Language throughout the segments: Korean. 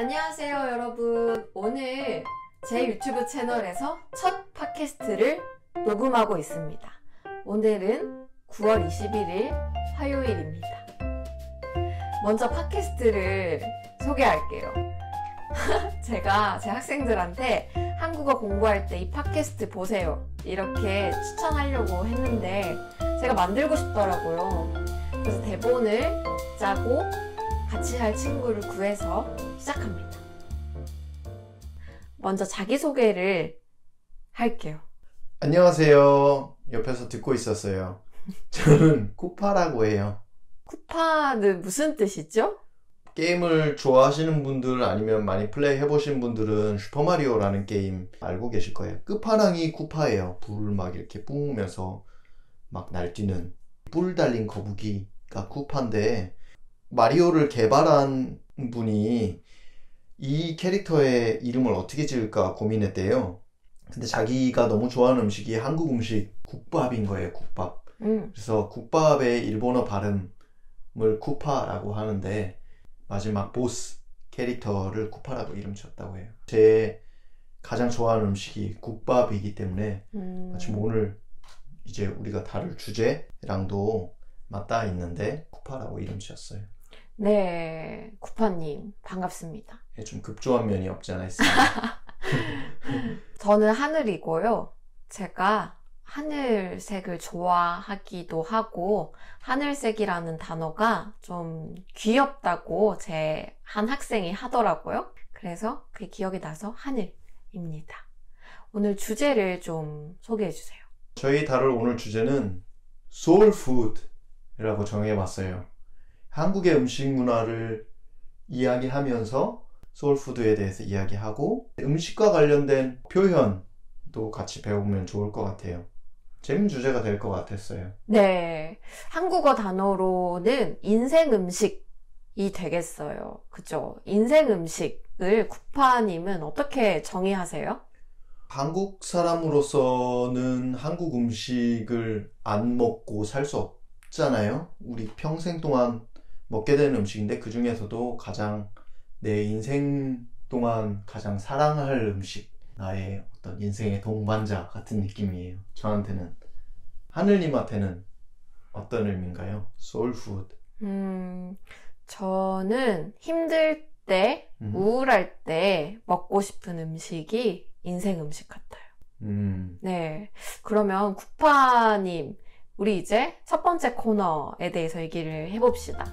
안녕하세요 여러분. 오늘 제 유튜브 채널에서 첫 팟캐스트를 녹음하고 있습니다. 오늘은 9월 21일 화요일입니다. 먼저 팟캐스트를 소개할게요. 제가 제 학생들한테 한국어 공부할 때 이 팟캐스트 보세요 이렇게 추천하려고 했는데 제가 만들고 싶더라고요. 그래서 대본을 짜고 같이 할 친구를 구해서 시작합니다. 먼저 자기소개를 할게요. 안녕하세요. 옆에서 듣고 있었어요. 저는 쿠파라고 해요. 쿠파는 무슨 뜻이죠? 게임을 좋아하시는 분들 아니면 많이 플레이 해보신 분들은 슈퍼마리오라는 게임 알고 계실 거예요. 끝판왕이 쿠파예요. 불을 막 이렇게 뿜으면서 막 날뛰는 뿔 달린 거북이가 쿠파인데, 마리오를 개발한 분이 이 캐릭터의 이름을 어떻게 지을까 고민했대요. 근데 자기가 너무 좋아하는 음식이 한국 음식 국밥인 거예요. 국밥. 그래서 국밥의 일본어 발음을 쿠파라고 하는데 마지막 보스 캐릭터를 쿠파라고 이름 지었다고 해요. 제 가장 좋아하는 음식이 국밥이기 때문에 마침 오늘 이제 우리가 다룰 주제랑도 맞닿아 있는데 쿠파라고 이름 지었어요. 네, 쿠파님 반갑습니다. 좀 급조한 면이 없지 않아 있습니다. 저는 하늘이고요. 제가 하늘색을 좋아하기도 하고 하늘색이라는 단어가 좀 귀엽다고 제 한 학생이 하더라고요. 그래서 그게 기억이 나서 하늘입니다. 오늘 주제를 좀 소개해 주세요. 저희 다룰 오늘 주제는 소울푸드라고 정해봤어요. 한국의 음식 문화를 이야기하면서 소울푸드에 대해서 이야기하고 음식과 관련된 표현도 같이 배우면 좋을 것 같아요. 재밌는 주제가 될 것 같았어요. 네, 한국어 단어로는 인생 음식이 되겠어요. 그죠? 인생 음식을 쿠파님은 어떻게 정의하세요? 한국 사람으로서는 한국 음식을 안 먹고 살 수 없잖아요. 우리 평생 동안 먹게 되는 음식인데 그 중에서도 가장 내 인생 동안 가장 사랑할 음식, 나의 어떤 인생의 동반자 같은 느낌이에요. 저한테는. 하늘님한테는 어떤 의미인가요? 소울푸드. 저는 힘들 때, 우울할 때 먹고 싶은 음식이 인생 음식 같아요. 네, 그러면 쿠파님, 우리 이제 첫 번째 코너에 대해서 얘기를 해봅시다.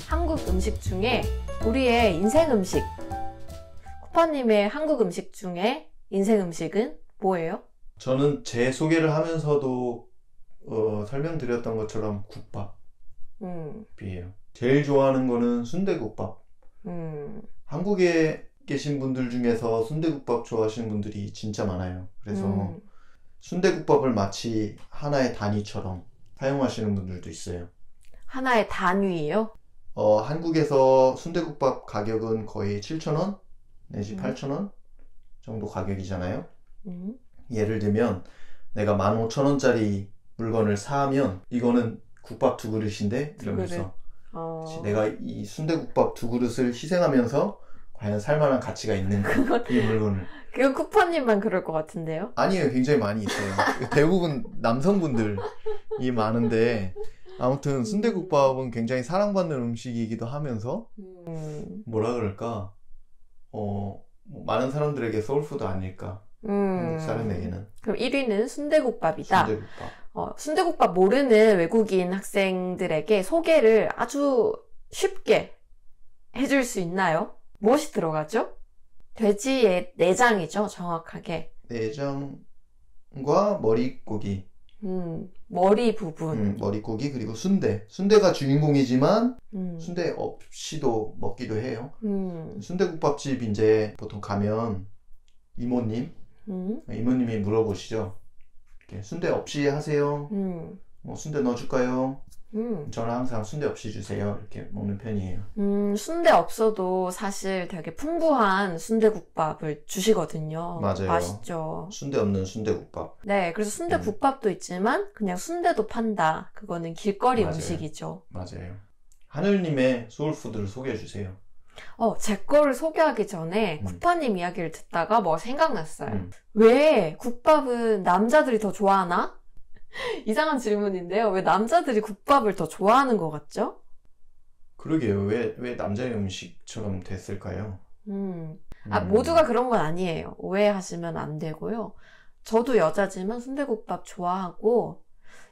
한국 음식 중에 우리의 인생 음식. 쿠파님의 한국 음식 중에 인생 음식은 뭐예요? 저는 제 소개를 하면서도 설명드렸던 것처럼 국밥이에요. 제일 좋아하는 거는 순대국밥. 한국에 계신 분들 중에서 순대국밥 좋아하시는 분들이 진짜 많아요. 그래서 순대국밥을 마치 하나의 단위처럼 사용하시는 분들도 있어요. 하나의 단위예요? 한국에서 순대국밥 가격은 거의 7,000원 내지 8,000원 정도 가격이잖아요. 예를 들면 내가 15,000원짜리 물건을 사면 이거는 국밥 두 그릇인데 이러면서 내가 이 순대국밥 두 그릇을 희생하면서 과연 살만한 가치가 있는가 이 물건을. 그건 쿠파님만 그럴 것 같은데요? 아니에요. 굉장히 많이 있어요. 대부분 남성분들이 많은데 아무튼 순대국밥은 굉장히 사랑받는 음식이기도 하면서 뭐라 그럴까 많은 사람들에게 소울푸드 아닐까. 한국 사람에게는. 그럼 1위는 순대국밥이다. 순대국밥. 순대국밥 모르는 외국인 학생들에게 소개를 아주 쉽게 해줄 수 있나요? 무엇이 들어가죠? 돼지의 내장이죠, 정확하게. 내장과 머리고기. 머리 부분. 머리고기 그리고 순대. 순대가 주인공이지만 순대 없이도 먹기도 해요. 순대국밥집 이제 보통 가면 이모님이 물어보시죠. 이렇게 순대 없이 하세요? 순대 넣어줄까요? 저는 항상 순대 없이 주세요. 이렇게 먹는 편이에요. 순대 없어도 사실 되게 풍부한 순대국밥을 주시거든요. 맞아요. 맛있죠. 순대 없는 순대국밥. 네, 그래서 순대국밥도 있지만 그냥 순대도 판다. 그거는 길거리 맞아요. 음식이죠. 맞아요. 하늘님의 소울푸드를 소개해 주세요. 제 거를 소개하기 전에 쿠파님 이야기를 듣다가 뭐 생각났어요. 왜 국밥은 남자들이 더 좋아하나? 이상한 질문인데요. 왜 남자들이 국밥을 더 좋아하는 것 같죠? 그러게요. 왜 남자의 음식처럼 됐을까요? 모두가 그런 건 아니에요. 오해하시면 안 되고요. 저도 여자지만 순대국밥 좋아하고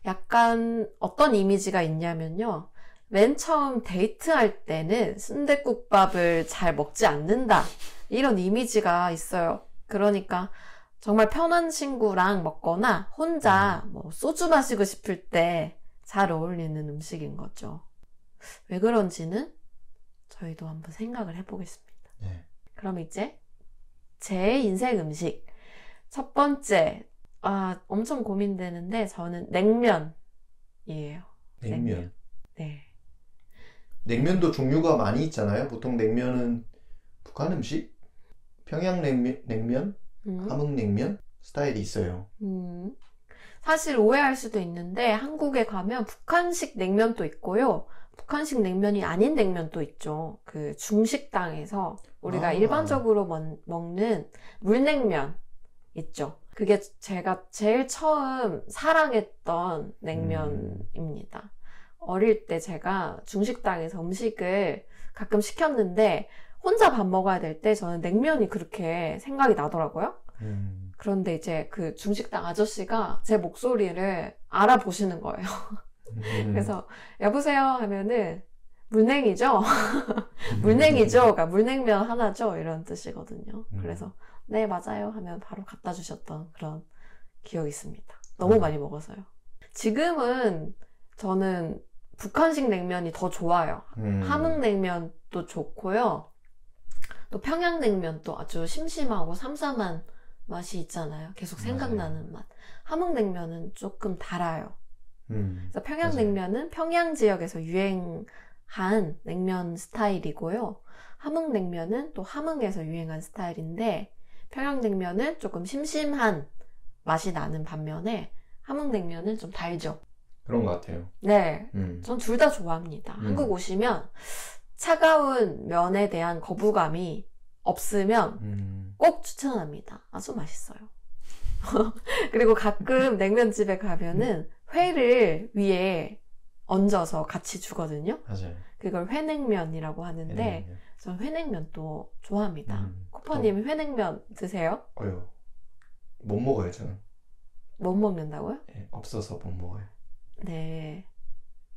약간 어떤 이미지가 있냐면요. 맨 처음 데이트할 때는 순댓국밥을 잘 먹지 않는다. 이런 이미지가 있어요. 그러니까 정말 편한 친구랑 먹거나 혼자 뭐 소주 마시고 싶을 때 잘 어울리는 음식인 거죠. 왜 그런지는 저희도 한번 생각을 해보겠습니다. 네. 그럼 이제 제 인생 음식 첫 번째 엄청 고민되는데 저는 냉면이에요. 냉면. 네. 냉면도 종류가 많이 있잖아요. 보통 냉면은 북한 음식, 평양냉면, 함흥냉면 스타일이 있어요. 사실 오해할 수도 있는데 한국에 가면 북한식 냉면도 있고요. 북한식 냉면이 아닌 냉면도 있죠. 그 중식당에서 우리가 일반적으로 먹는 물냉면 있죠. 그게 제가 제일 처음 사랑했던 냉면입니다. 어릴 때 제가 중식당에서 음식을 가끔 시켰는데 혼자 밥 먹어야 될 때 저는 냉면이 그렇게 생각이 나더라고요. 그런데 이제 그 중식당 아저씨가 제 목소리를 알아보시는 거예요. 그래서 여보세요 하면은 물냉이죠? 물냉이죠? 그러니까 물냉면 하나죠? 이런 뜻이거든요. 그래서 네 맞아요 하면 바로 갖다 주셨던 그런 기억이 있습니다. 너무 많이 먹어서요. 지금은 저는 북한식 냉면이 더 좋아요. 함흥냉면도 좋고요. 또 평양냉면도 아주 심심하고 삼삼한 맛이 있잖아요. 계속 생각나는 맛. 함흥냉면은 조금 달아요. 그래서 평양냉면은 평양 지역에서 유행한 냉면 스타일이고요. 함흥냉면은 또 함흥에서 유행한 스타일인데 평양냉면은 조금 심심한 맛이 나는 반면에 함흥냉면은 좀 달죠. 그런 것 같아요. 네, 전 둘 다 좋아합니다. 한국 오시면 차가운 면에 대한 거부감이 없으면 꼭 추천합니다. 아주 맛있어요. 그리고 가끔 냉면집에 가면은 회를 위에 얹어서 같이 주거든요. 맞아요. 그걸 회냉면이라고 하는데 전 회냉면도 좋아합니다. 쿠퍼님 회냉면 드세요? 못 먹어요 저는. 못 먹는다고요? 네, 없어서 못 먹어요. 네,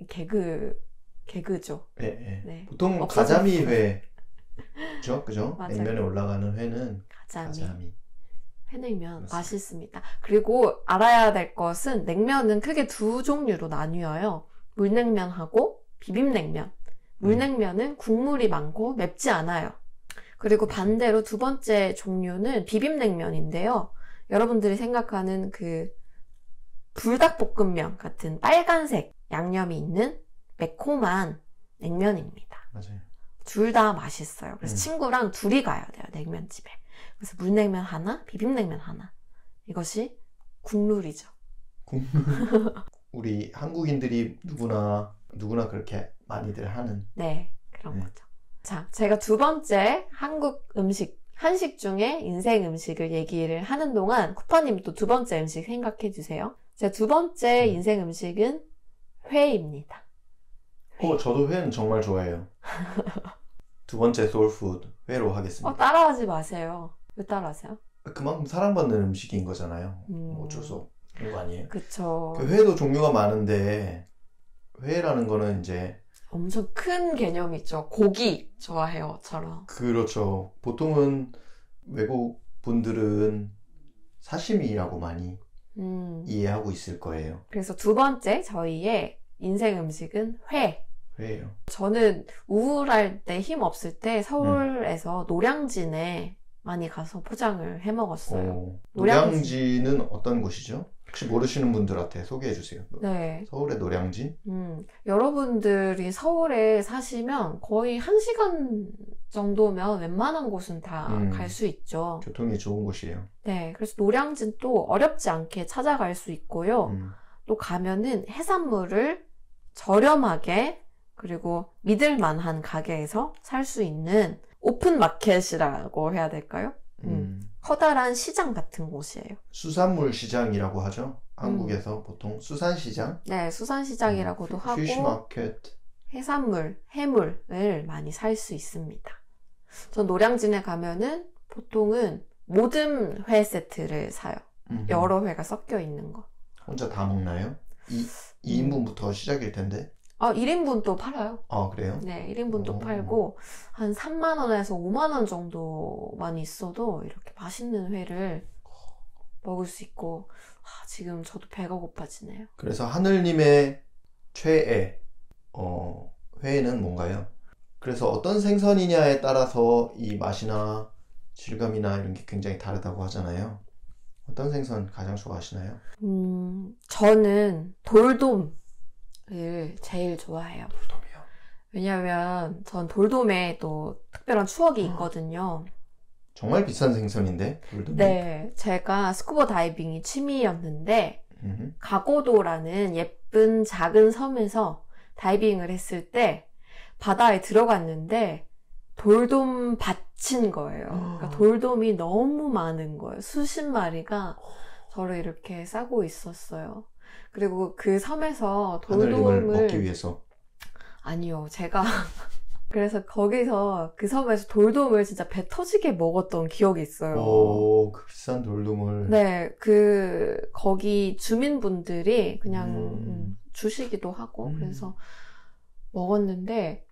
개그죠. 네. 보통 가자미 회죠, 그죠? 맞아요. 냉면에 올라가는 회는 가자미. 회냉면 맞습니다. 맛있습니다. 그리고 알아야 될 것은 냉면은 크게 두 종류로 나뉘어요. 물냉면하고 비빔냉면. 물냉면은 국물이 많고 맵지 않아요. 그리고 반대로 두 번째 종류는 비빔냉면인데요. 여러분들이 생각하는 그 불닭볶음면 같은 빨간색 양념이 있는 매콤한 냉면입니다. 맞아요. 둘 다 맛있어요. 그래서 친구랑 둘이 가야 돼요, 냉면집에. 그래서 물냉면 하나, 비빔냉면 하나. 이것이 국룰이죠. 우리 한국인들이 누구나 그렇게 많이들 하는. 네, 그런 거죠. 자, 제가 두 번째 한국 음식, 한식 중에 인생 음식을 얘기를 하는 동안 쿠퍼님 또 두 번째 음식 생각해 주세요. 제 두 번째 인생 음식은 회입니다. 저도 회는 정말 좋아해요. 두 번째 소울푸드 회로 하겠습니다. 따라하지 마세요. 왜 따라하세요? 그만큼 사랑받는 음식인 거잖아요. 어쩔 수 없는 거 아니에요? 그쵸. 그 회도 종류가 많은데 회라는 거는 이제 엄청 큰 개념이죠. 고기 좋아해요처럼. 그렇죠. 보통은 외국 분들은 사시미라고 많이 이해하고 있을 거예요. 그래서 두 번째 저희의 인생 음식은 회예요. 저는 우울할 때 힘 없을 때 서울에서 노량진에 많이 가서 포장을 해 먹었어요. 노량진은 어떤 곳이죠? 혹시 모르시는 분들한테 소개해 주세요. 네. 서울의 노량진? 여러분들이 서울에 사시면 거의 1시간 정도면 웬만한 곳은 다 갈 수 있죠. 교통이 좋은 곳이에요. 네. 그래서 노량진 또 어렵지 않게 찾아갈 수 있고요. 또 가면은 해산물을 저렴하게 그리고 믿을 만한 가게에서 살 수 있는 오픈 마켓이라고 해야 될까요? 커다란 시장 같은 곳이에요. 수산물 시장이라고 하죠. 한국에서 보통 수산시장? 네, 수산시장이라고도 하고 피쉬마켓. 해산물, 해물을 많이 살 수 있습니다. 전 노량진에 가면은 보통은 모듬 회 세트를 사요. 여러 회가 섞여 있는 거. 혼자 다 먹나요? 2인분부터 시작일 텐데. 1인분도 팔아요. 아, 그래요? 네, 1인분도 팔고 한 3만 원에서 5만 원 정도만 있어도 이렇게 맛있는 회를 먹을 수 있고 지금 저도 배가 고파지네요. 그래서 하늘님의 최애 회는 뭔가요? 그래서 어떤 생선이냐에 따라서 이 맛이나 질감이나 이런 게 굉장히 다르다고 하잖아요. 어떤 생선 가장 좋아하시나요? 저는 돌돔을 제일 좋아해요. 돌돔이요? 왜냐면 전 돌돔에 또 특별한 추억이 있거든요. 정말 비싼 생선인데, 돌돔이? 네, 제가 스쿠버 다이빙이 취미였는데 가고도라는 예쁜 작은 섬에서 다이빙을 했을 때 바다에 들어갔는데 돌돔 밭인 거예요. 그러니까 돌돔이 너무 많은 거예요. 수십 마리가 저를 이렇게 싸고 있었어요. 그리고 그 섬에서 하늘님을 먹기 위해서? 아니요, 제가 그래서 거기서 그 섬에서 돌돔을 진짜 배 터지게 먹었던 기억이 있어요. 오, 그 비싼 돌돔을. 네, 거기 주민분들이 그냥 주시기도 하고 그래서 먹었는데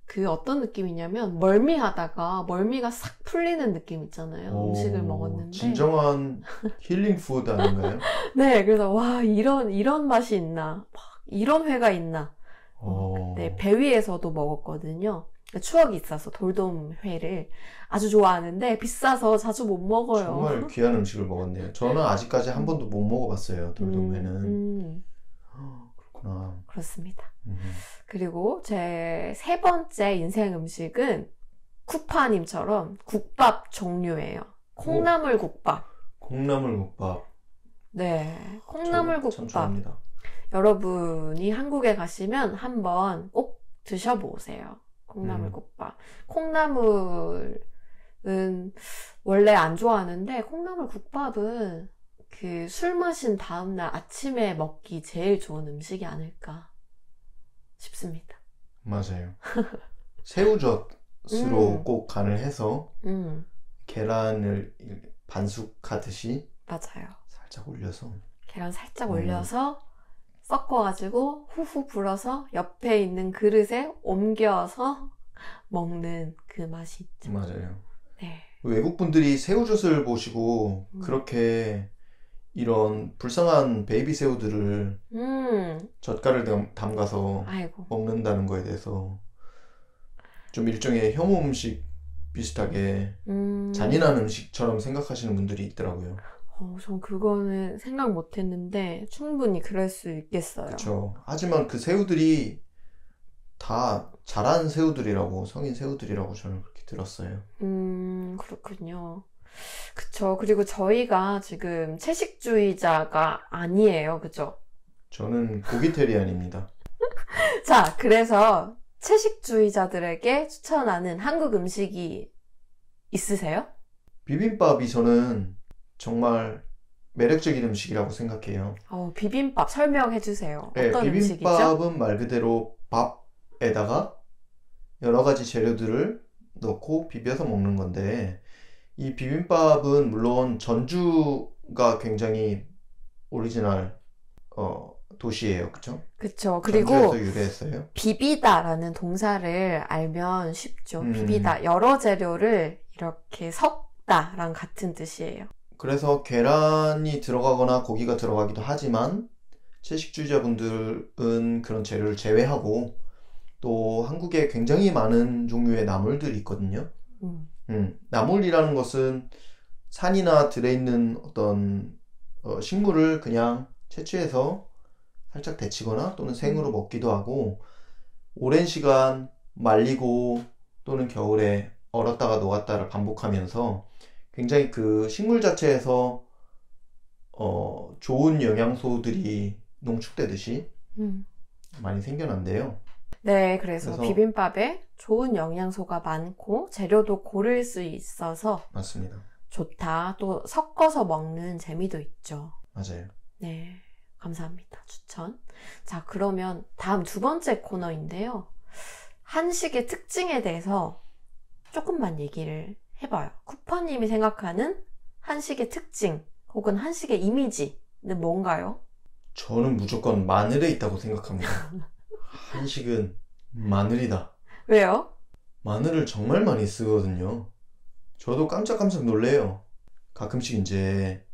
그 어떤 느낌이냐면 멀미하다가 멀미가 싹 풀리는 느낌 있잖아요. 음식을 먹었는데 진정한 힐링 푸드 아닌가요? 네, 그래서 와 이런 맛이 있나, 이런 회가 있나. 네, 배 위에서도 먹었거든요. 추억이 있어서 돌돔 회를 아주 좋아하는데 비싸서 자주 못 먹어요. 정말 귀한 음식을 먹었네요. 저는 아직까지 한 번도 못 먹어봤어요. 돌돔 회는. 그렇구나. 그렇습니다. 그리고 제 세 번째 인생 음식은 쿠파님처럼 국밥 종류예요. 콩나물국밥. 콩나물국밥. 네, 콩나물국밥. 참 좋아합니다. 여러분이 한국에 가시면 한번 꼭 드셔보세요. 콩나물국밥. 콩나물은 원래 안 좋아하는데 콩나물국밥은 그 술 마신 다음날 아침에 먹기 제일 좋은 음식이 아닐까 싶습니다. 맞아요. 새우젓으로 꼭 간을 해서 계란을 반숙하듯이 맞아요. 살짝 올려서 계란 살짝 올려서 섞어가지고 후후 불어서 옆에 있는 그릇에 옮겨서 먹는 그 맛이 있죠. 맞아요. 네. 외국 분들이 새우젓을 보시고 그렇게 이런 불쌍한 베이비 새우들을 젓갈을 담가서 아이고. 먹는다는 거에 대해서 좀 일종의 혐오 음식 비슷하게 잔인한 음식처럼 생각하시는 분들이 있더라고요. 전 그거는 생각 못 했는데 충분히 그럴 수 있겠어요. 그렇죠. 하지만 그 새우들이 다 자란 새우들이라고, 성인 새우들이라고 저는 그렇게 들었어요. 그렇군요. 그쵸. 그리고 저희가 지금 채식주의자가 아니에요. 그죠? 저는 고기테리안입니다. 자, 그래서 채식주의자들에게 추천하는 한국 음식이 있으세요? 비빔밥이 저는 정말 매력적인 음식이라고 생각해요. 비빔밥 설명해 주세요. 네, 어떤 음식이죠? 비빔밥은 말 그대로 밥에다가 여러 가지 재료들을 넣고 비벼서 먹는 건데, 이 비빔밥은 물론 전주가 굉장히 오리지널 도시예요. 그쵸? 그쵸. 그리고 전주에서 유래했어요. 비비다라는 동사를 알면 쉽죠. 비비다. 여러 재료를 이렇게 섞다랑 같은 뜻이에요. 그래서 계란이 들어가거나 고기가 들어가기도 하지만 채식주의자분들은 그런 재료를 제외하고 또 한국에 굉장히 많은 종류의 나물들이 있거든요. 나물이라는 것은 산이나 들에 있는 어떤 식물을 그냥 채취해서 살짝 데치거나 또는 생으로 먹기도 하고, 오랜 시간 말리고 또는 겨울에 얼었다가 녹았다를 반복하면서 굉장히 그 식물 자체에서 좋은 영양소들이 농축되듯이 많이 생겨난대요. 네, 그래서 비빔밥에 좋은 영양소가 많고 재료도 고를 수 있어서 맞습니다. 좋다. 또 섞어서 먹는 재미도 있죠. 맞아요. 네, 감사합니다. 추천. 자, 그러면 다음 두 번째 코너인데요. 한식의 특징에 대해서 조금만 얘기를 해봐요. 쿠퍼님이 생각하는 한식의 특징 혹은 한식의 이미지는 뭔가요? 저는 무조건 마늘에 있다고 생각합니다. 한식은 마늘이다. 왜요? 마늘을 정말 많이 쓰거든요. 저도 깜짝깜짝 놀래요. 가끔씩 이제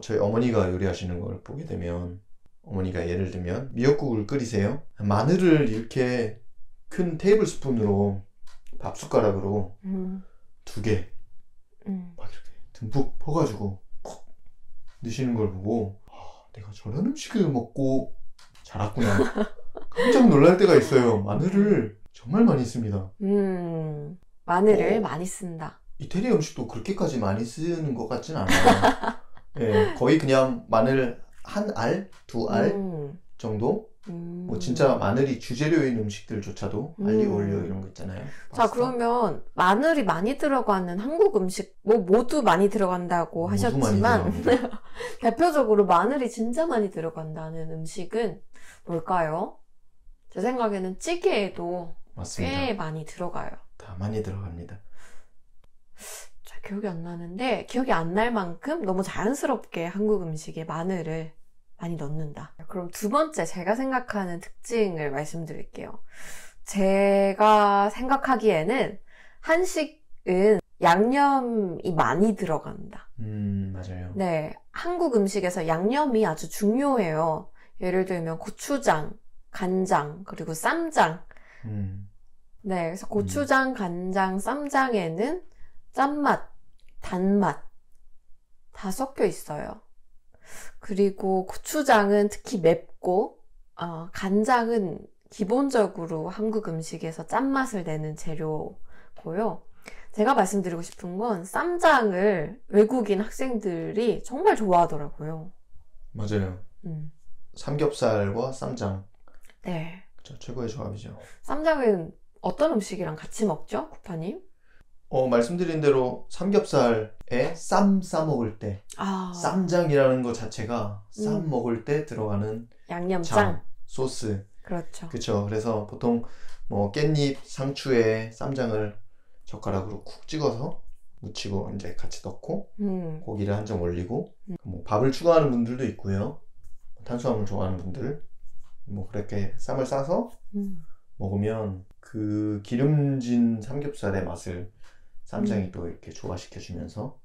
저희 어머니가 요리하시는 걸 보게 되면 어머니가 예를 들면 미역국을 끓이세요. 마늘을 이렇게 큰 테이블 스푼으로 밥 숟가락으로 2개 막 이렇게 듬뿍 퍼가지고 푹 넣으시는 걸 보고 내가 저런 음식을 먹고 자랐구나. 깜짝 놀랄 때가 있어요. 마늘을 정말 많이 씁니다. 마늘을 많이 쓴다. 이태리 음식도 그렇게까지 많이 쓰는 것 같진 않아요. 네, 거의 그냥 마늘 한 알, 2알 정도? 뭐 진짜 마늘이 주재료인 음식들조차도 알리오 올리오 이런 거 있잖아요. 자, 파스타. 그러면 마늘이 많이 들어가는 한국 음식 뭐 모두 많이 들어간다고 하셨지만 대표적으로 마늘이 진짜 많이 들어간다는 음식은 뭘까요? 제 생각에는 찌개에도 맞습니다. 꽤 많이 들어가요. 다 많이 들어갑니다. 잘 기억이 안 나는데 기억이 안 날 만큼 너무 자연스럽게 한국 음식에 마늘을 많이 넣는다. 그럼 두 번째 제가 생각하는 특징을 말씀드릴게요. 제가 생각하기에는 한식은 양념이 많이 들어간다. 맞아요. 네, 한국 음식에서 양념이 아주 중요해요. 예를 들면 고추장, 간장, 그리고 쌈장. 네, 그래서 고추장, 간장, 쌈장에는 짠맛, 단맛 다 섞여 있어요. 그리고 고추장은 특히 맵고 간장은 기본적으로 한국 음식에서 짠맛을 내는 재료고요. 제가 말씀드리고 싶은 건 쌈장을 외국인 학생들이 정말 좋아하더라고요. 맞아요. 삼겹살과 쌈장. 네. 그쵸, 최고의 조합이죠. 쌈장은 어떤 음식이랑 같이 먹죠, 쿠파님? 말씀드린 대로 삼겹살에 쌈 싸먹을 때 쌈장이라는 것 자체가 쌈 먹을 때 들어가는 양념장, 소스. 그렇죠. 그렇죠. 그래서 보통 뭐 깻잎, 상추에 쌈장을 젓가락으로 쿡 찍어서 묻히고 이제 같이 넣고 고기를 한 점 올리고 뭐 밥을 추가하는 분들도 있고요. 탄수화물 좋아하는 분들 뭐 그렇게 쌈을 싸서 먹으면 그 기름진 삼겹살의 맛을 쌈장이 또 이렇게 조화시켜주면서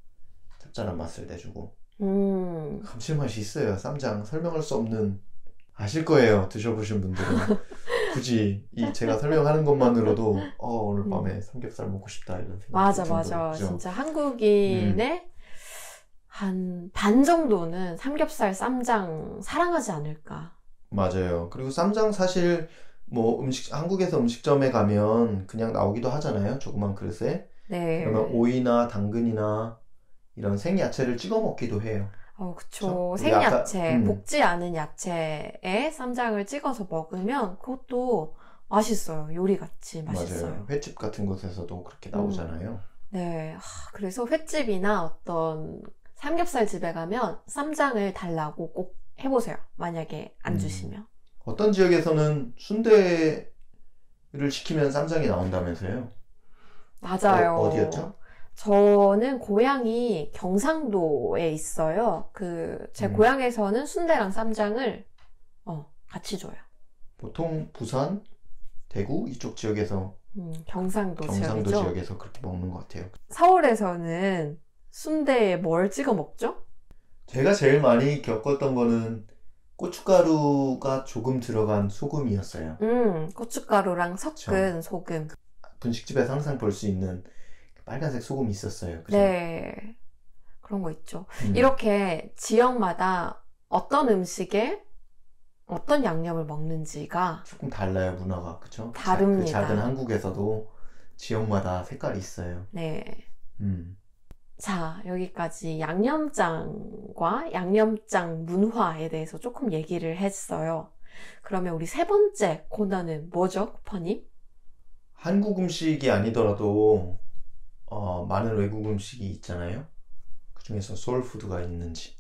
짭짤한 맛을 내주고 감칠맛이 있어요. 쌈장 설명할 수 없는, 아실 거예요. 드셔보신 분들은 굳이 이 제가 설명하는 것만으로도 오늘 밤에 삼겹살 먹고 싶다 이런 생각이 맞아. 그죠? 진짜 한국인의 한 반 정도는 삼겹살, 쌈장 사랑하지 않을까. 맞아요. 그리고 쌈장 사실 뭐 한국에서 음식점에 가면 그냥 나오기도 하잖아요. 조그만 그릇에. 네. 그러면 오이나 당근이나 이런 생야채를 찍어 먹기도 해요. 그쵸. 생야채, 볶지 않은 야채에 쌈장을 찍어서 먹으면 그것도 맛있어요. 요리같이 맛있어요. 맞아요. 횟집 같은 곳에서도 그렇게 나오잖아요. 네. 그래서 횟집이나 어떤 삼겹살 집에 가면 쌈장을 달라고 꼭 해보세요. 만약에 안 주시면. 어떤 지역에서는 순대를 시키면 쌈장이 나온다면서요? 맞아요. 어디였죠? 저는 고향이 경상도에 있어요. 제 고향에서는 순대랑 쌈장을 같이 줘요. 보통 부산, 대구 이쪽 지역에서 경상도 지역에서 그렇게 먹는 것 같아요. 서울에서는 순대에 뭘 찍어 먹죠? 제가 제일 많이 겪었던 거는 고춧가루가 조금 들어간 소금이었어요. 고춧가루랑 섞은 소금. 분식집에서 항상 볼 수 있는 빨간색 소금이 있었어요. 그죠? 네, 그런 거 있죠. 이렇게 지역마다 어떤 음식에 어떤 양념을 먹는지가 조금 달라요, 문화가. 그쵸? 다릅니다. 그 작은 한국에서도 지역마다 색깔이 있어요. 네. 자, 여기까지 양념장과 양념장 문화에 대해서 조금 얘기를 했어요. 그러면 우리 세 번째 코너는 뭐죠, 쿠파님? 한국 음식이 아니더라도 많은 외국 음식이 있잖아요. 그 중에서 소울푸드가 있는지.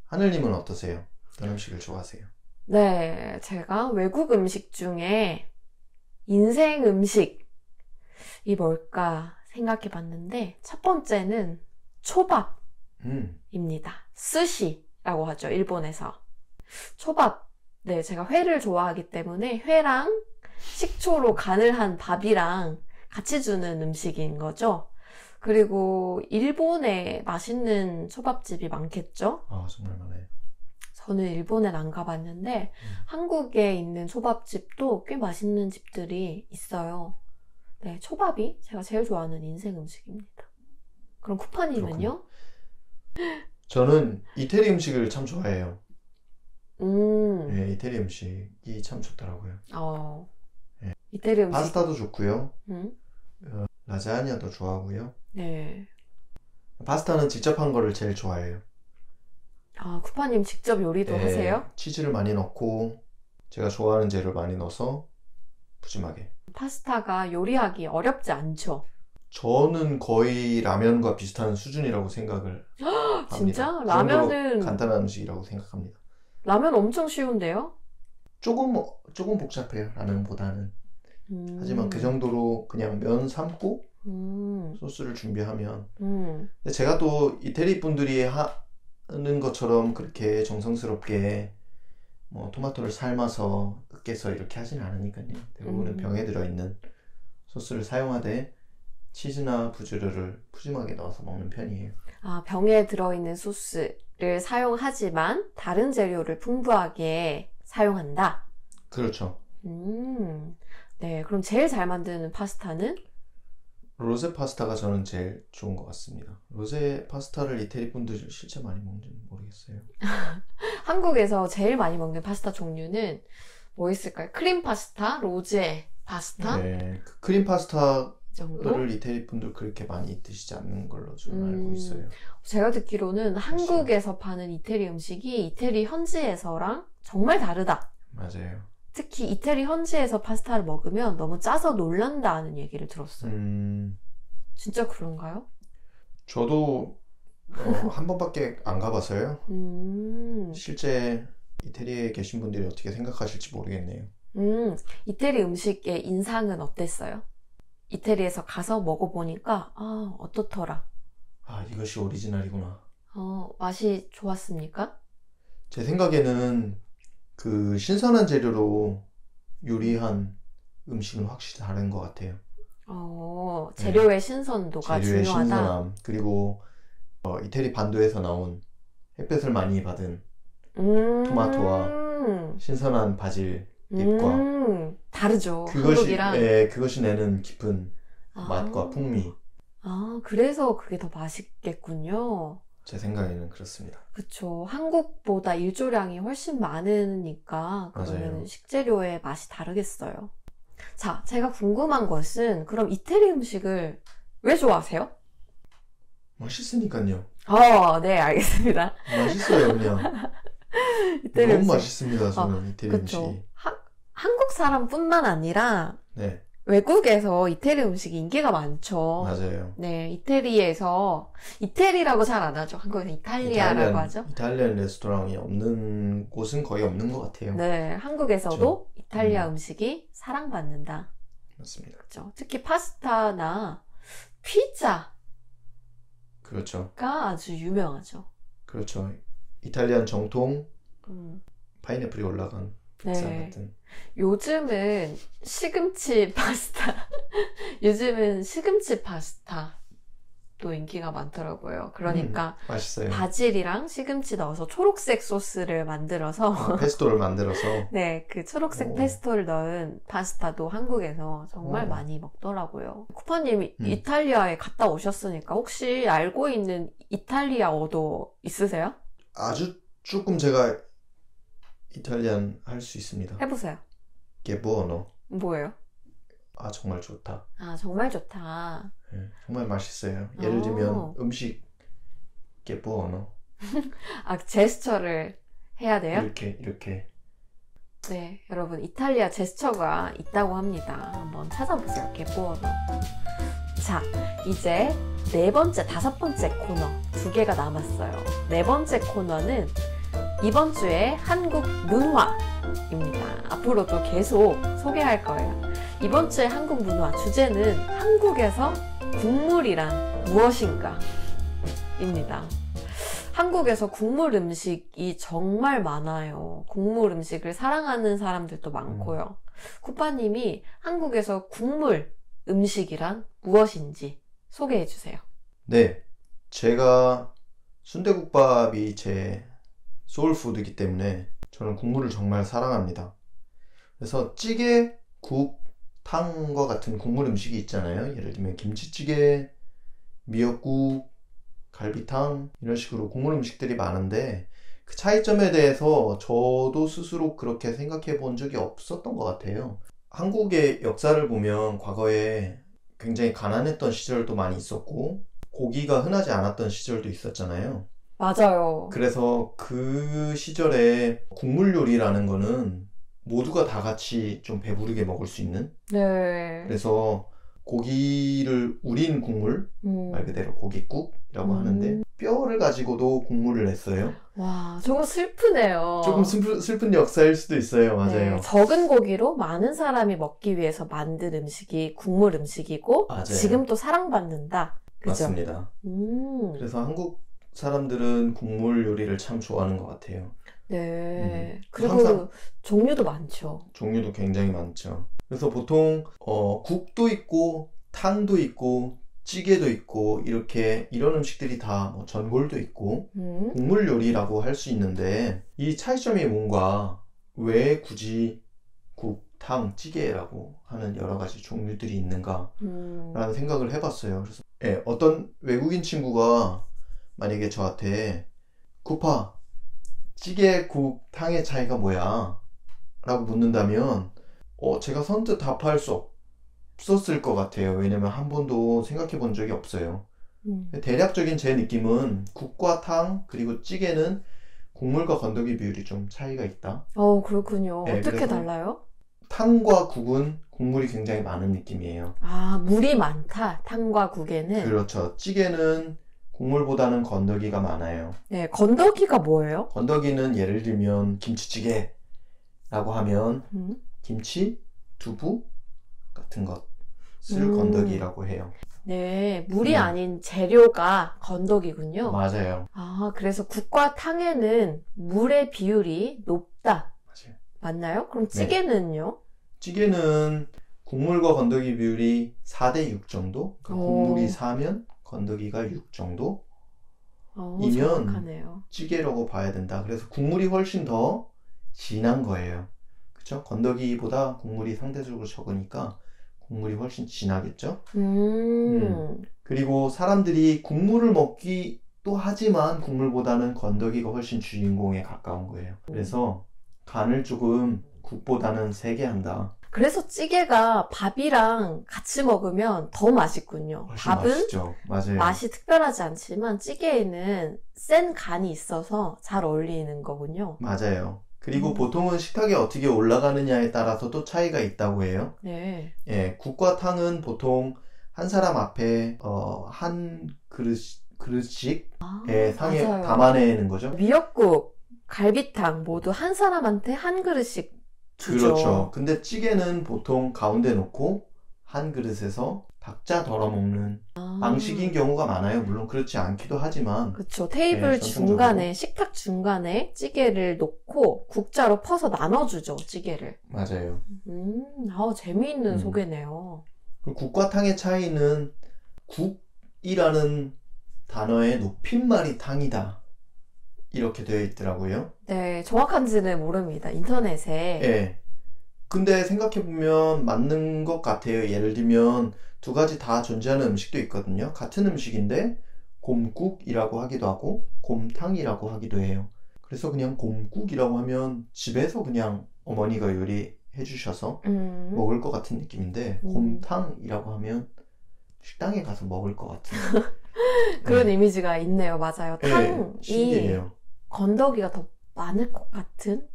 하늘님은 어떠세요? 어떤 음식을 좋아하세요? 네, 제가 외국 음식 중에 인생 음식이 뭘까 생각해 봤는데, 첫 번째는 초밥입니다. 스시라고 하죠, 일본에서. 초밥. 네, 제가 회를 좋아하기 때문에 회랑 식초로 간을 한 밥이랑 같이 주는 음식인 거죠. 그리고 일본에 맛있는 초밥집이 많겠죠? 아, 정말 많아요. 저는 일본엔 안 가봤는데 한국에 있는 초밥집도 꽤 맛있는 집들이 있어요. 네, 초밥이 제가 제일 좋아하는 인생 음식입니다. 그럼 쿠파님은요? 저는 이태리 음식을 참 좋아해요. 네, 이태리 음식이 참 좋더라고요. 네. 이태리 음식. 파스타도 좋고요. 라자냐도 좋아하고요. 네. 파스타는 직접 한 거를 제일 좋아해요. 아, 쿠파님 직접 요리도 하세요? 치즈를 많이 넣고 제가 좋아하는 재료를 많이 넣어서 푸짐하게. 파스타가 요리하기 어렵지 않죠? 저는 거의 라면과 비슷한 수준이라고 생각을 합니다. 진짜? 그 라면은 간단한 음식이라고 생각합니다. 라면 엄청 쉬운데요? 조금 복잡해요, 라면보다는. 하지만 그 정도로 그냥 면 삶고 소스를 준비하면. 근데 제가 또 이태리 분들이 하는 것처럼 그렇게 정성스럽게 뭐 토마토를 삶아서 으깨서 이렇게 하진 않으니까요. 대부분은 병에 들어있는 소스를 사용하되 치즈나 부추를 푸짐하게 넣어서 먹는 편이에요. 아, 병에 들어있는 소스를 사용하지만 다른 재료를 풍부하게 사용한다? 그렇죠. 네, 그럼 제일 잘 만드는 파스타는? 로제 파스타가 저는 제일 좋은 것 같습니다. 로제 파스타를 이태리 분들이 실제 많이 먹는지는 모르겠어요. 한국에서 제일 많이 먹는 파스타 종류는 뭐 있을까요? 크림 파스타, 로제 파스타? 네, 그 크림 파스타를 정도? 이태리 분들 그렇게 많이 드시지 않는 걸로 저는 알고 있어요. 제가 듣기로는 한국에서 파는 이태리 음식이 이태리 현지에서랑 정말 다르다. 맞아요. 특히 이태리 현지에서 파스타를 먹으면 너무 짜서 놀란다는 얘기를 들었어요. 진짜 그런가요? 저도 한 번밖에 안 가봐서요. 실제 이태리에 계신 분들이 어떻게 생각하실지 모르겠네요. 이태리 음식의 인상은 어땠어요? 이태리에서 가서 먹어보니까 어떻더라? 아, 이것이 오리지널이구나. 맛이 좋았습니까? 제 생각에는 그 신선한 재료로 요리한 음식은 확실히 다른 것 같아요. 재료의 신선도가 재료의 중요하다. 신선함, 그리고 이태리 반도에서 나온 햇볕을 많이 받은 토마토와 신선한 바질 잎과 다르죠. 한국이랑. 그것이 내는 깊은 맛과 풍미. 그래서 그게 더 맛있겠군요. 제 생각에는 그렇습니다. 그쵸. 한국보다 일조량이 훨씬 많으니까 그러면 식재료의 맛이 다르겠어요. 자, 제가 궁금한 것은 그럼 이태리 음식을 왜 좋아하세요? 맛있으니까요. 네, 알겠습니다. 맛있어요, 그냥. 이태리 너무 음식. 맛있습니다, 저는 이태리 그쵸. 음식이. 한국 사람뿐만 아니라 네, 외국에서 이태리 음식이 인기가 많죠. 맞아요. 네, 이태리에서 이태리라고 잘 안 하죠. 한국에서 이탈리아라고 하죠. 이탈리안 레스토랑이 없는 곳은 거의 없는 것 같아요. 네, 한국에서도 이탈리아 음식이 사랑받는다. 맞습니다. 그렇죠. 특히 파스타나 피자가 그렇죠. 아주 유명하죠. 그렇죠. 이탈리안 정통 파인애플이 올라간 피자 같은. 요즘은 시금치 파스타 또 인기가 많더라고요. 그러니까 맛있어요. 바질이랑 시금치 넣어서 초록색 소스를 만들어서 페스토를 만들어서 네, 그 초록색 페스토를 넣은 파스타도 한국에서 정말 많이 먹더라고요. 쿠파님 이탈리아에 갔다 오셨으니까 혹시 알고 있는 이탈리아어도 있으세요? 아주 조금 제가 이탈리안 할 수 있습니다. 해보세요. Che buono. 뭐예요? 정말 좋다. 정말 좋다. 네, 정말 맛있어요. 예를 들면 음식 Che buono. 제스처를 해야 돼요? 이렇게 네, 여러분 이탈리아 제스처가 있다고 합니다. 한번 찾아보세요. 개뽀어너. 자, 이제 네 번째, 다섯 번째 코너 2개가 남았어요. 네 번째 코너는 이번 주에 한국 문화입니다. 앞으로도 계속 소개할 거예요. 이번 주에 한국 문화 주제는 한국에서 국물이란 무엇인가 입니다. 한국에서 국물 음식이 정말 많아요. 국물 음식을 사랑하는 사람들도 많고요. 쿠파님이 한국에서 국물 음식이란 무엇인지 소개해 주세요. 네, 제가 순대국밥이 제 소울푸드이기 때문에 저는 국물을 정말 사랑합니다. 그래서 찌개, 국, 탕과 같은 국물 음식이 있잖아요. 예를 들면 김치찌개, 미역국, 갈비탕 이런 식으로 국물 음식들이 많은데 그 차이점에 대해서 저도 스스로 그렇게 생각해 본 적이 없었던 것 같아요. 한국의 역사를 보면 과거에 굉장히 가난했던 시절도 많이 있었고 고기가 흔하지 않았던 시절도 있었잖아요. 맞아요. 그래서 그 시절에 국물 요리라는 거는 모두가 다 같이 좀 배부르게 먹을 수 있는 네. 그래서 고기를 우린 국물, 말 그대로 고깃국이라고 하는데 뼈를 가지고도 국물을 냈어요. 와, 조금 슬프네요. 조금 슬픈 역사일 수도 있어요. 맞아요. 네, 적은 고기로 많은 사람이 먹기 위해서 만든 음식이 국물 음식이고 맞아요. 지금 또 사랑받는다. 그죠? 맞습니다. 그래서 한국 사람들은 국물 요리를 참 좋아하는 것 같아요. 네. 그리고 종류도 많죠. 종류도 굉장히 많죠. 그래서 보통 국도 있고 탕도 있고 찌개도 있고 이런 음식들이 다 뭐 전골도 있고 국물 요리라고 할 수 있는데 이 차이점이 뭔가 왜 굳이 국, 탕, 찌개라고 하는 여러 가지 종류들이 있는가 라는 생각을 해봤어요. 그래서 예, 어떤 외국인 친구가 만약에 저한테 쿠파 찌개, 국, 탕의 차이가 뭐야? 라고 묻는다면 제가 선뜻 답할 수 없었을 것 같아요. 왜냐면 한 번도 생각해 본 적이 없어요. 대략적인 제 느낌은 국과 탕 그리고 찌개는 국물과 건더기 비율이 좀 차이가 있다. 그렇군요. 네, 어떻게 달라요? 탕과 국은 국물이 굉장히 많은 느낌이에요. 아, 물이 많다. 탕과 국에는. 그렇죠. 찌개는 국물보다는 건더기가 많아요. 네, 건더기가 뭐예요? 건더기는 예를 들면 김치찌개라고 하면 김치, 두부 같은 것을 건더기라고 해요. 네, 물이 아닌 재료가 건더기군요. 맞아요. 아, 그래서 국과 탕에는 물의 비율이 높다. 맞아요. 맞나요? 그럼 찌개는요? 찌개는 국물과 건더기 비율이 4대6 정도? 그러니까 국물이 4면 건더기가 6 정도? 이면 정확하네요. 찌개라고 봐야 된다. 그래서 국물이 훨씬 더 진한 거예요. 그쵸? 건더기보다 국물이 상대적으로 적으니까 국물이 훨씬 진하겠죠? 그리고 사람들이 국물을 먹기도 하지만 국물보다는 건더기가 훨씬 주인공에 가까운 거예요. 그래서 간을 조금 국보다는 세게 한다. 그래서 찌개가 밥이랑 같이 먹으면 더 맛있군요. 밥은 맛있죠. 맞아요. 맛이 특별하지 않지만 찌개에는 센 간이 있어서 잘 어울리는 거군요. 맞아요. 그리고 보통은 식탁에 어떻게 올라가느냐에 따라서 또 차이가 있다고 해요. 네. 예, 국과 탕은 보통 한 사람 앞에 한 그릇씩 상에 맞아요. 담아내는 거죠. 미역국, 갈비탕 모두 한 사람한테 한 그릇씩 주죠. 그렇죠. 근데 찌개는 보통 가운데 놓고 한 그릇에서 각자 덜어 먹는 방식인 경우가 많아요. 물론 그렇지 않기도 하지만. 그렇죠. 테이블 중간에, 식탁 중간에 찌개를 놓고 국자로 퍼서 나눠주죠, 찌개를. 맞아요. 재미있는 소개네요. 그리고 국과 탕의 차이는 국이라는 단어의 높임말이 탕이다. 이렇게 되어 있더라고요. 네, 정확한지는 모릅니다. 인터넷에. 네. 근데 생각해보면 맞는 것 같아요. 예를 들면 두 가지 다 존재하는 음식도 있거든요. 같은 음식인데 곰국이라고 하기도 하고 곰탕이라고 하기도 해요. 그래서 그냥 곰국이라고 하면 집에서 그냥 어머니가 요리해 주셔서 먹을 것 같은 느낌인데 곰탕이라고 하면 식당에 가서 먹을 것 같은 그런 이미지가 있네요. 맞아요. 탕이 신기해요. 건더기가 더 많을 것 같은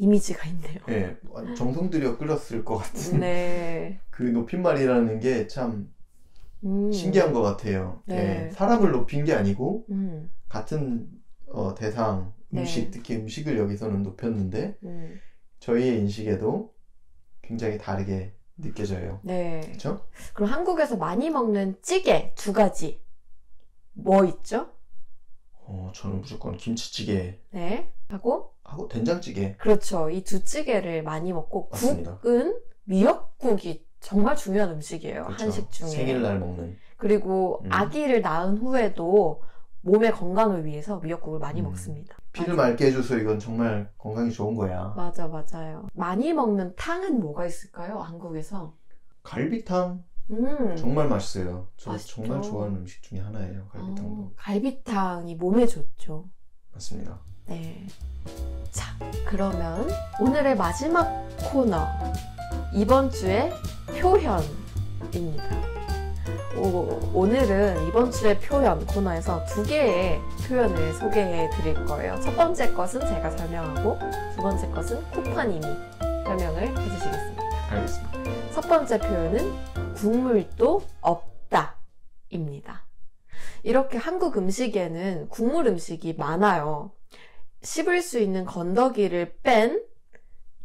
이미지가 있네요. 네, 정성 들여 끓였을 것 같은 네. 그 높임말이라는 게 참 신기한 것 같아요. 네. 네, 사람을 높인 게 아니고 같은 대상, 음식, 네. 특히 음식을 여기서는 높였는데 저희의 인식에도 굉장히 다르게 느껴져요. 네. 그렇죠? 그럼 한국에서 많이 먹는 찌개 2가지 뭐 있죠? 저는 무조건 김치찌개 네. 하고 된장찌개. 그렇죠. 이 2찌개를 많이 먹고 맞습니다. 국은 미역국이 정말 중요한 음식이에요. 그렇죠. 한식 중에. 생일날 먹는. 그리고 아기를 낳은 후에도 몸의 건강을 위해서 미역국을 많이 먹습니다. 피를 맑게 해줘서 이건 정말 건강이 좋은 거야. 맞아요. 많이 먹는 탕은 뭐가 있을까요? 한국에서? 갈비탕. 정말 맛있어요. 저 맛있죠. 정말 좋아하는 음식 중에 하나예요. 갈비탕도. 갈비탕이 몸에 좋죠. 맞습니다. 네. 자, 그러면 오늘의 마지막 코너. 이번 주의 표현입니다. 오늘은 이번 주의 표현 코너에서 2개의 표현을 소개해 드릴 거예요. 첫 번째 것은 제가 설명하고 두 번째 것은 쿠파님이 설명을 해주시겠습니다. 알겠습니다. 첫 번째 표현은 국물도 없다 입니다. 이렇게 한국 음식에는 국물 음식이 많아요. 씹을 수 있는 건더기를 뺀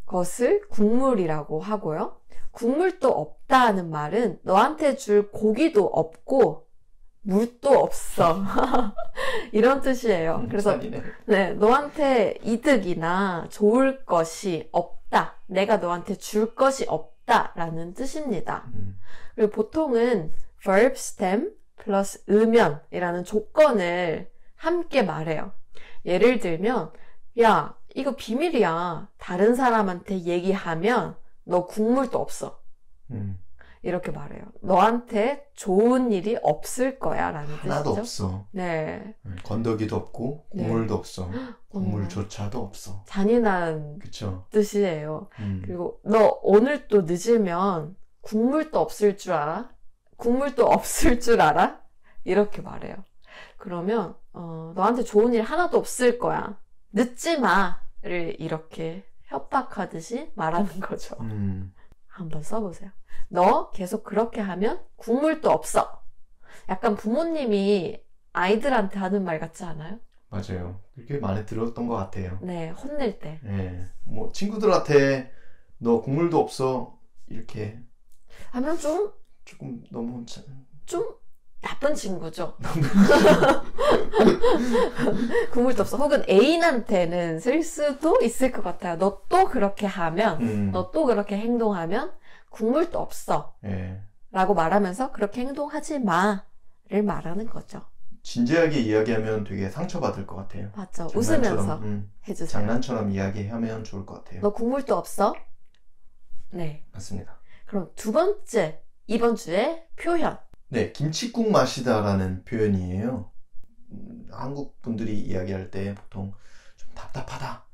것을 국물이라고 하고요. 국물도 없다는 말은 너한테 줄 고기도 없고 물도 없어. 이런 뜻이에요. 그래서 네, 너한테 이득이나 좋을 것이 없다. 내가 너한테 줄 것이 없다라는 뜻입니다. 그리고 보통은 verb stem 플러스 으면이라는 조건을 함께 말해요. 예를 들면 야, 이거 비밀이야. 다른 사람한테 얘기하면 너 국물도 없어. 이렇게 말해요. 너한테 좋은 일이 없을 거야 라는 뜻이죠. 하나도 없어. 네. 건더기도 없고 국물도 없어. 국물조차도 없어. 잔인한 그쵸? 뜻이에요. 그리고 너 오늘 또 늦으면 국물도 없을 줄 알아? 국물도 없을 줄 알아? 이렇게 말해요. 그러면 너한테 좋은 일 하나도 없을 거야. 늦지 마를 이렇게 협박하듯이 말하는 거죠. 한번 써보세요. 너 계속 그렇게 하면 국물도 없어. 약간 부모님이 아이들한테 하는 말 같지 않아요? 맞아요. 그렇게 많이 들었던 것 같아요. 네, 혼낼 때. 네, 뭐 친구들한테 너 국물도 없어 이렇게 하면 조금 너무 좀 나쁜 친구죠. 국물도 없어. 혹은 애인한테는 쓸 수도 있을 것 같아요. 너 또 그렇게 하면, 너 또 그렇게 행동하면 국물도 없어. 네. 라고 말하면서 그렇게 행동하지 마를 말하는 거죠. 진지하게 이야기하면 되게 상처받을 것 같아요. 맞죠. 웃으면서 해주세요. 장난처럼 이야기하면 좋을 것 같아요. 너 국물도 없어? 네. 맞습니다. 그럼 두 번째, 이번 주의 표현. 네, 김칫국 맛이다라는 표현이에요. 한국 분들이 이야기할 때 보통 좀 답답하다,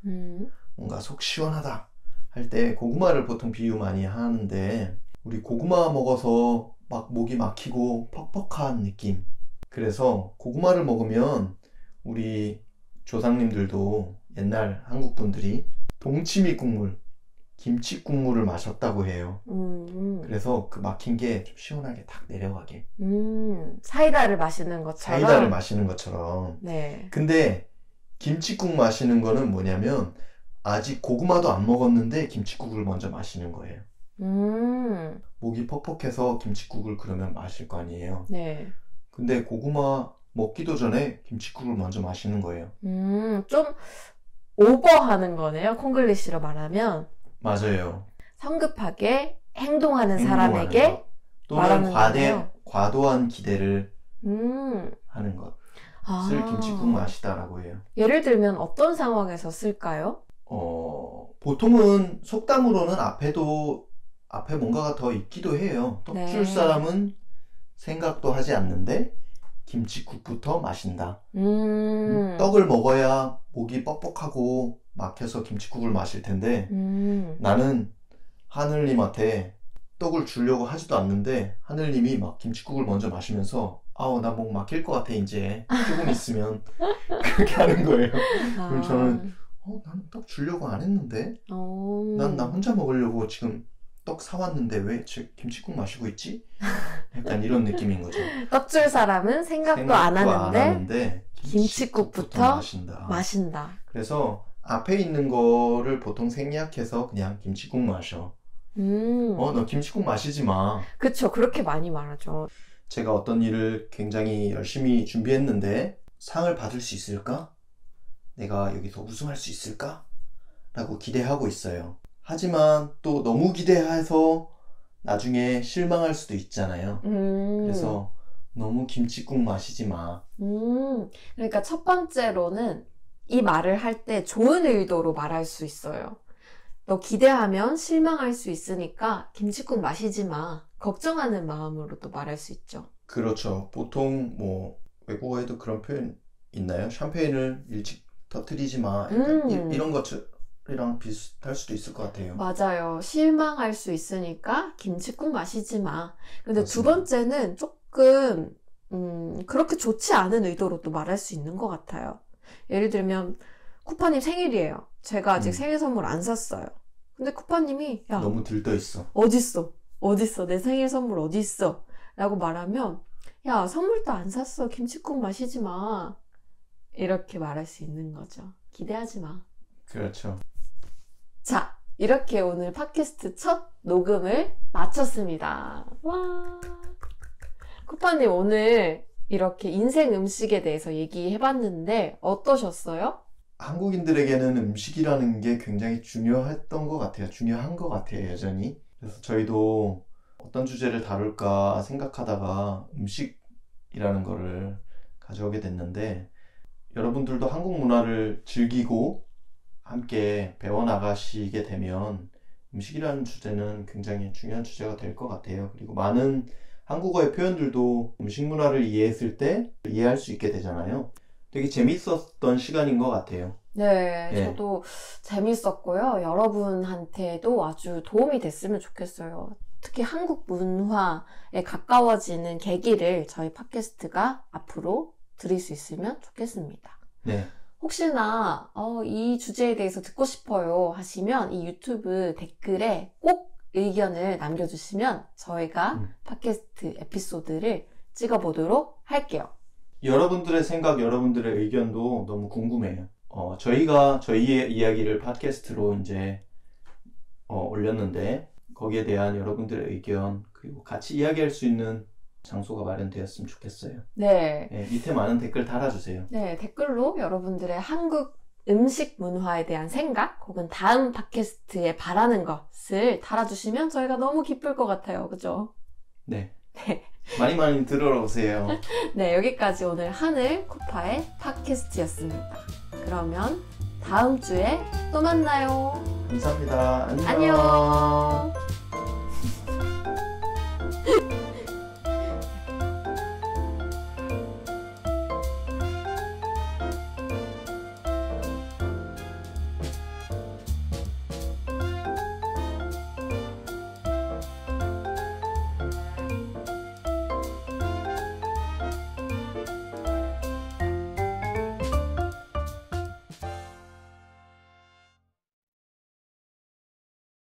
뭔가 속 시원하다 할 때 고구마를 보통 비유 많이 하는데 우리 고구마 먹어서 막 목이 막히고 퍽퍽한 느낌. 그래서 고구마를 먹으면 우리 조상님들도 옛날 한국 분들이 동치미 국물, 김치 국물을 마셨다고 해요. 그래서 그 막힌 게 좀 시원하게 탁 내려가게. 사이다를 마시는 것처럼. 사이다를 마시는 것처럼. 네. 근데 김치국 마시는 거는 뭐냐면 아직 고구마도 안 먹었는데 김치국을 먼저 마시는 거예요. 목이 퍽퍽해서 김치국을 그러면 마실 거 아니에요. 네. 근데 고구마 먹기도 전에 김치국을 먼저 마시는 거예요. 좀 오버하는 거네요. 콩글리시로 말하면. 맞아요. 성급하게 행동하는 사람에게 또는 과도한 기대를 하는 것을 김칫국 맛이다라고 해요. 예를 들면 어떤 상황에서 쓸까요? 보통은 속담으로는 앞에 뭔가가 더 있기도 해요. 떡 줄 사람은 생각도 하지 않는데 김칫국부터 마신다. 떡을 먹어야 목이 뻑뻑하고 막혀서 김칫국을 마실 텐데 나는 하늘님한테 떡을 주려고 하지도 않는데 하늘님이 막 김칫국을 먼저 마시면서 아우 나 목 막힐 것 같아 이제 조금 있으면 그렇게 하는 거예요. 그럼 저는 나는 떡 주려고 안 했는데? 난 나 혼자 먹으려고 지금 떡 사왔는데 왜 김칫국 마시고 있지? 약간 이런 거죠. 떡 줄 사람은 생각도 안 하는데 김칫국부터 마신다. 그래서 앞에 있는 거를 보통 생략해서 그냥 김칫국 마셔. 너 김칫국 마시지 마. 그쵸, 그렇게 많이 말하죠. 제가 어떤 일을 굉장히 열심히 준비했는데 상을 받을 수 있을까? 내가 여기서 우승할 수 있을까? 라고 기대하고 있어요. 하지만 또 너무 기대해서 나중에 실망할 수도 있잖아요. 그래서 너무 김칫국 마시지 마. 그러니까 첫 번째로는 이 말을 할 때 좋은 의도로 말할 수 있어요. 너 기대하면 실망할 수 있으니까 김칫국 마시지 마. 걱정하는 마음으로 또 말할 수 있죠. 그렇죠. 보통 뭐 외국어에도 그런 표현 있나요? 샴페인을 일찍 터뜨리지 마. 이런 것이랑 비슷할 수도 있을 것 같아요. 맞아요. 실망할 수 있으니까 김칫국 마시지 마. 근데 두 번째는 조금 그렇게 좋지 않은 의도로 또 말할 수 있는 것 같아요. 예를 들면 쿠파님 생일이에요. 제가 아직 생일 선물 안 샀어요. 근데 쿠파님이 야 너무 들떠있어. 어딨어? 내 생일 선물 어딨어? 라고 말하면 야 선물도 안 샀어. 김칫국 마시지 마. 이렇게 말할 수 있는 거죠. 기대하지 마. 그렇죠. 자, 이렇게 오늘 팟캐스트 첫 녹음을 마쳤습니다. 와. 쿠파님 오늘 이렇게 인생 음식에 대해서 얘기해봤는데 어떠셨어요? 한국인들에게는 음식이라는 게 굉장히 중요했던 것 같아요. 중요한 것 같아요, 여전히. 그래서 저희도 어떤 주제를 다룰까 생각하다가 음식이라는 거를 가져오게 됐는데 여러분들도 한국 문화를 즐기고 함께 배워나가시게 되면 음식이라는 주제는 굉장히 중요한 주제가 될 것 같아요. 그리고 많은 한국어의 표현들도 음식 문화를 이해했을 때 이해할 수 있게 되잖아요. 되게 재밌었던 시간인 것 같아요. 네, 저도 재밌었고요. 여러분한테도 아주 도움이 됐으면 좋겠어요. 특히 한국 문화에 가까워지는 계기를 저희 팟캐스트가 앞으로 드릴 수 있으면 좋겠습니다. 네. 혹시나 이 주제에 대해서 듣고 싶어요 하시면 이 유튜브 댓글에 꼭 의견을 남겨주시면 저희가 팟캐스트 에피소드를 찍어보도록 할게요. 여러분들의 생각, 여러분들의 의견도 너무 궁금해요. 저희가 저희의 이야기를 팟캐스트로 이제 올렸는데 거기에 대한 여러분들의 의견 그리고 같이 이야기할 수 있는 장소가 마련되었으면 좋겠어요. 네. 밑에 많은 댓글 달아주세요. 네, 댓글로 여러분들의 한국 음식 문화에 대한 생각 혹은 다음 팟캐스트에 바라는 것을 달아주시면 저희가 너무 기쁠 것 같아요. 그죠? 네. 네. 많이 들으러 오세요. 네, 여기까지 오늘 하늘 쿠파의 팟캐스트였습니다. 그러면 다음 주에 또 만나요. 감사합니다. 안녕. 안녕.